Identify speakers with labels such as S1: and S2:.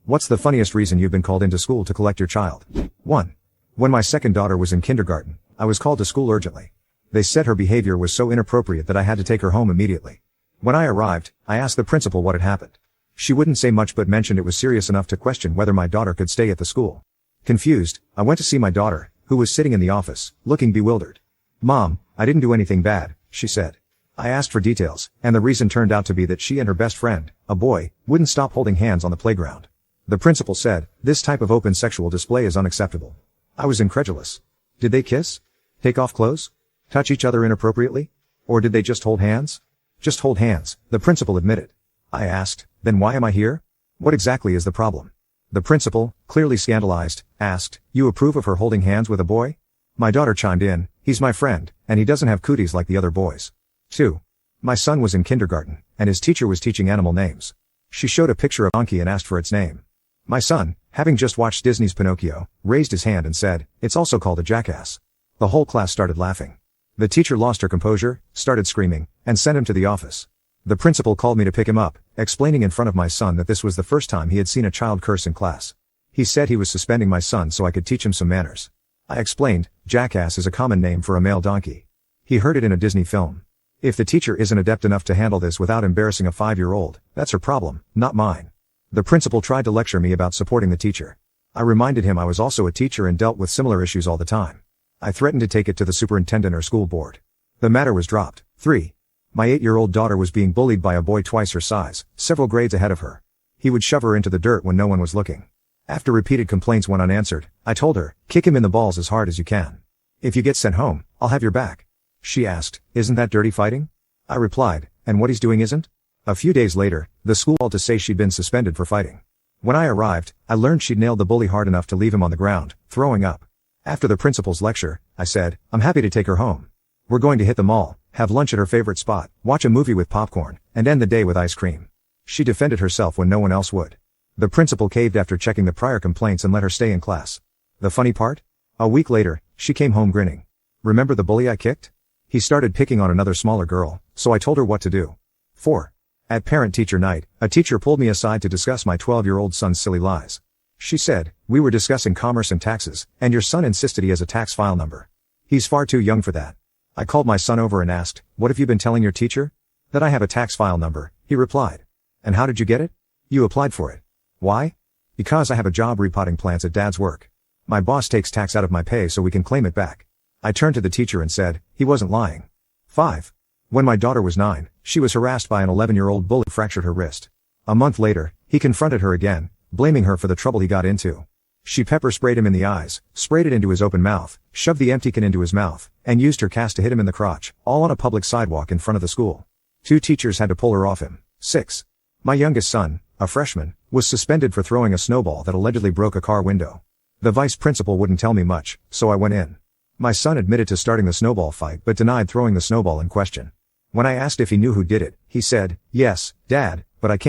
S1: What's the funniest reason you've been called into school to collect your child? 1. When my second daughter was in kindergarten, I was called to school urgently. They said her behavior was so inappropriate that I had to take her home immediately. When I arrived, I asked the principal what had happened. She wouldn't say much but mentioned it was serious enough to question whether my daughter could stay at the school. Confused, I went to see my daughter, who was sitting in the office, looking bewildered. "Mom, I didn't do anything bad," she said. I asked for details, and the reason turned out to be that she and her best friend, a boy, wouldn't stop holding hands on the playground. The principal said, "This type of open sexual display is unacceptable." I was incredulous. Did they kiss? Take off clothes? Touch each other inappropriately? Or did they just hold hands? Just hold hands, the principal admitted. I asked, "Then why am I here? What exactly is the problem?" The principal, clearly scandalized, asked, "You approve of her holding hands with a boy?" My daughter chimed in, "He's my friend, and he doesn't have cooties like the other boys." 2. My son was in kindergarten, and his teacher was teaching animal names. She showed a picture of a donkey and asked for its name. My son, having just watched Disney's Pinocchio, raised his hand and said, "It's also called a jackass." The whole class started laughing. The teacher lost her composure, started screaming, and sent him to the office. The principal called me to pick him up, explaining in front of my son that this was the first time he had seen a child curse in class. He said he was suspending my son so I could teach him some manners. I explained, jackass is a common name for a male donkey. He heard it in a Disney film. If the teacher isn't adept enough to handle this without embarrassing a 5-year-old, that's her problem, not mine. The principal tried to lecture me about supporting the teacher. I reminded him I was also a teacher and dealt with similar issues all the time. I threatened to take it to the superintendent or school board. The matter was dropped. 3. My 8-year-old daughter was being bullied by a boy twice her size, several grades ahead of her. He would shove her into the dirt when no one was looking. After repeated complaints went unanswered, I told her, "Kick him in the balls as hard as you can. If you get sent home, I'll have your back." She asked, "Isn't that dirty fighting?" I replied, "And what he's doing isn't?" A few days later, the school called to say she'd been suspended for fighting. When I arrived, I learned she'd nailed the bully hard enough to leave him on the ground, throwing up. After the principal's lecture, I said, "I'm happy to take her home. We're going to hit the mall, have lunch at her favorite spot, watch a movie with popcorn, and end the day with ice cream." She defended herself when no one else would. The principal caved after checking the prior complaints and let her stay in class. The funny part? A week later, she came home grinning. "Remember the bully I kicked? He started picking on another smaller girl, so I told her what to do." 4. At parent-teacher night, a teacher pulled me aside to discuss my 12-year-old son's silly lies. She said, "We were discussing commerce and taxes, and your son insisted he has a tax file number. He's far too young for that." I called my son over and asked, "What have you been telling your teacher?" "That I have a tax file number," he replied. "And how did you get it?" "You applied for it." "Why?" "Because I have a job repotting plants at Dad's work. My boss takes tax out of my pay so we can claim it back." I turned to the teacher and said, he wasn't lying. 5. When my daughter was 9, she was harassed by an 11-year-old bully who fractured her wrist. A month later, he confronted her again, blaming her for the trouble he got into. She pepper sprayed him in the eyes, sprayed it into his open mouth, shoved the empty can into his mouth, and used her cast to hit him in the crotch, all on a public sidewalk in front of the school. 2 teachers had to pull her off him. 6. My youngest son, a freshman, was suspended for throwing a snowball that allegedly broke a car window. The vice principal wouldn't tell me much, so I went in. My son admitted to starting the snowball fight but denied throwing the snowball in question. When I asked if he knew who did it, he said, "Yes, Dad, but I can't